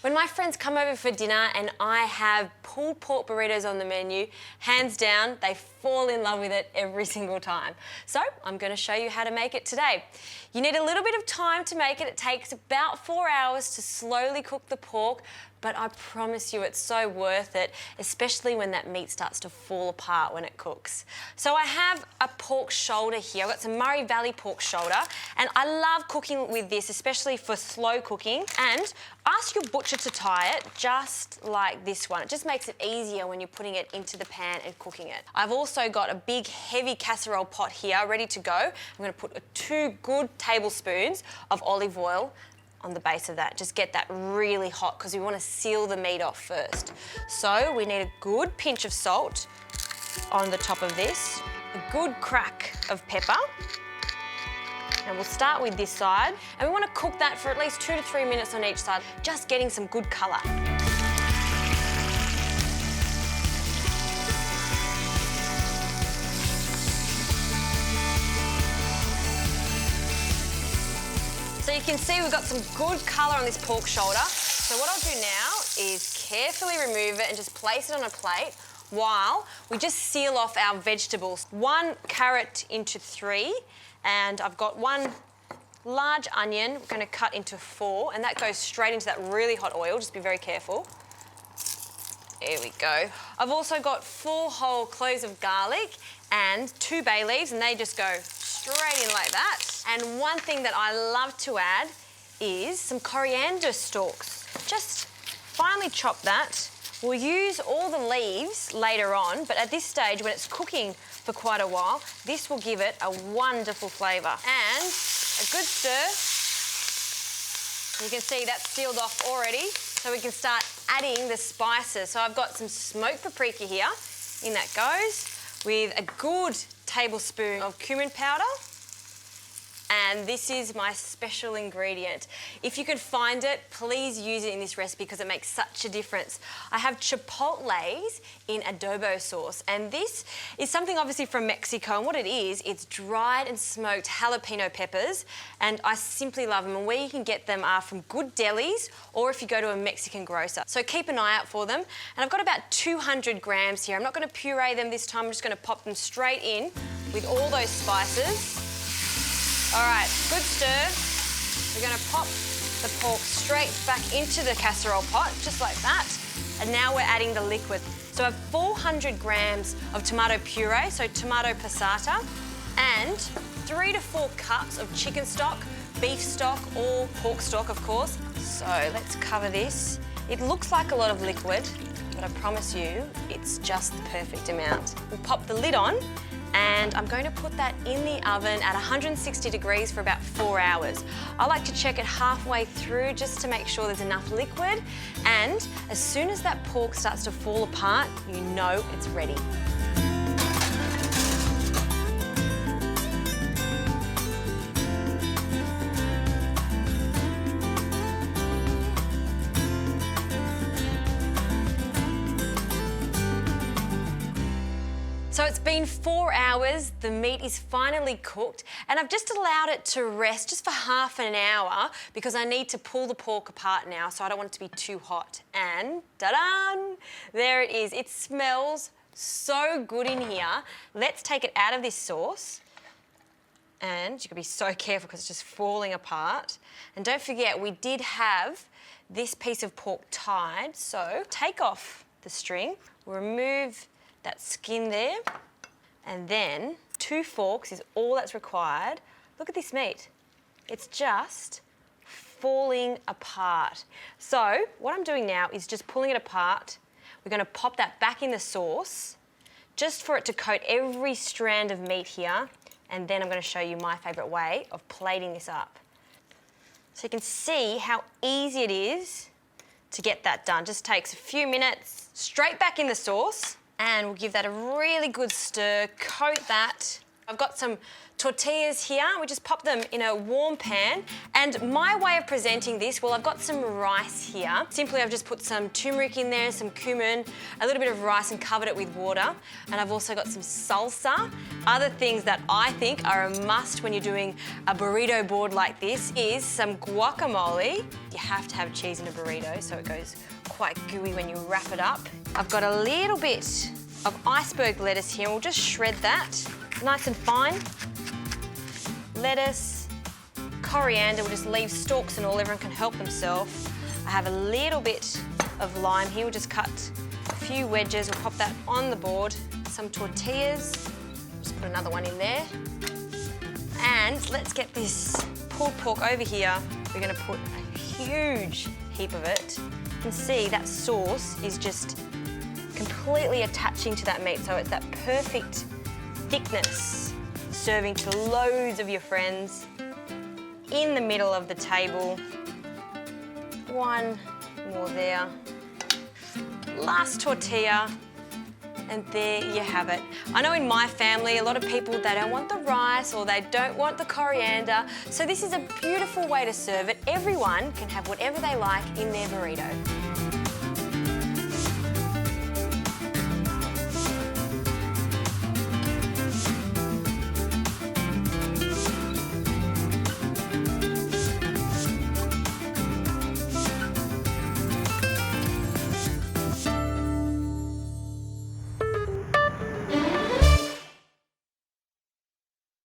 When my friends come over for dinner and I have pulled pork burritos on the menu, hands down, they fall in love with it every single time. So I'm going to show you how to make it today. You need a little bit of time to make it. It takes about 4 hours to slowly cook the pork, but I promise you it's so worth it, especially when that meat starts to fall apart when it cooks. So I have a pork shoulder here. I've got some Murray Valley pork shoulder, and I love cooking with this, especially for slow cooking. And ask your butcher to tie it just like this one. It just makes it easier when you're putting it into the pan and cooking it. I've also got a big heavy casserole pot here ready to go. I'm going to put 2 good tablespoons of olive oil on the base of that. Just get that really hot because we want to seal the meat off first. So we need a good pinch of salt on the top of this, a good crack of pepper. And we'll start with this side. And we want to cook that for at least 2 to 3 minutes on each side, just getting some good colour. So you can see we've got some good colour on this pork shoulder. So what I'll do now is carefully remove it and just place it on a plate while we just seal off our vegetables. 1 carrot into 3, and I've got 1 large onion. We're going to cut into 4, and that goes straight into that really hot oil. Just be very careful. There we go. I've also got 4 whole cloves of garlic and 2 bay leaves, and they just go straight in like that. And one thing that I love to add is some coriander stalks. Just finely chop that. We'll use all the leaves later on, but at this stage, when it's cooking for quite a while, this will give it a wonderful flavour. And a good stir. You can see that's sealed off already, so we can start adding the spices. So I've got some smoked paprika here. In that goes, with a good tablespoon of cumin powder. And this is my special ingredient. If you can find it, please use it in this recipe because it makes such a difference. I have Chipotles in Adobo sauce, and this is something obviously from Mexico, and what it is, it's dried and smoked jalapeno peppers, and I simply love them. And where you can get them are from good delis, or if you go to a Mexican grocer. So keep an eye out for them. And I've got about 200 grams here. I'm not going to puree them this time, I'm just going to pop them straight in with all those spices. All right, good stir. We're going to pop the pork straight back into the casserole pot, just like that. And now we're adding the liquid. So I have 400 grams of tomato puree, so tomato passata, and 3 to 4 cups of chicken stock, beef stock, or pork stock, of course. So let's cover this. It looks like a lot of liquid, but I promise you, it's just the perfect amount. We'll pop the lid on, and I'm going to put that in the oven at 160 degrees for about 4 hours. I like to check it halfway through just to make sure there's enough liquid, and as soon as that pork starts to fall apart, you know it's ready. So it's been 4 hours, the meat is finally cooked, and I've just allowed it to rest just for half an hour because I need to pull the pork apart now, so I don't want it to be too hot. And ta-da! There it is. It smells so good in here. Let's take it out of this sauce. And you can be so careful because it's just falling apart. And don't forget, we did have this piece of pork tied, so take off the string, remove that skin there, and then 2 forks is all that's required. Look at this meat. It's just falling apart. So what I'm doing now is just pulling it apart. We're going to pop that back in the sauce just for it to coat every strand of meat here, and then I'm going to show you my favourite way of plating this up. So you can see how easy it is to get that done. Just takes a few minutes, straight back in the sauce. And we'll give that a really good stir, coat that I've got some tortillas here. We just pop them in a warm pan. And my way of presenting this, well, I've got some rice here. Simply, I've just put some turmeric in there, some cumin, a little bit of rice and covered it with water. And I've also got some salsa. Other things that I think are a must when you're doing a burrito board like this is some guacamole. You have to have cheese in a burrito so it goes quite gooey when you wrap it up. I've got a little bit of iceberg lettuce here. We'll just shred that nice and fine. Lettuce, coriander, we'll just leave stalks and all, everyone can help themselves. I have a little bit of lime here. We'll just cut a few wedges. We'll pop that on the board. Some tortillas. Just put another one in there. And let's get this pulled pork over here. We're gonna put a huge heap of it. You can see that sauce is just completely attaching to that meat, so it's that perfect thickness, serving to loads of your friends in the middle of the table. One more there. Last tortilla, and there you have it. I know in my family, a lot of people, they don't want the rice or they don't want the coriander, so this is a beautiful way to serve it. Everyone can have whatever they like in their burrito.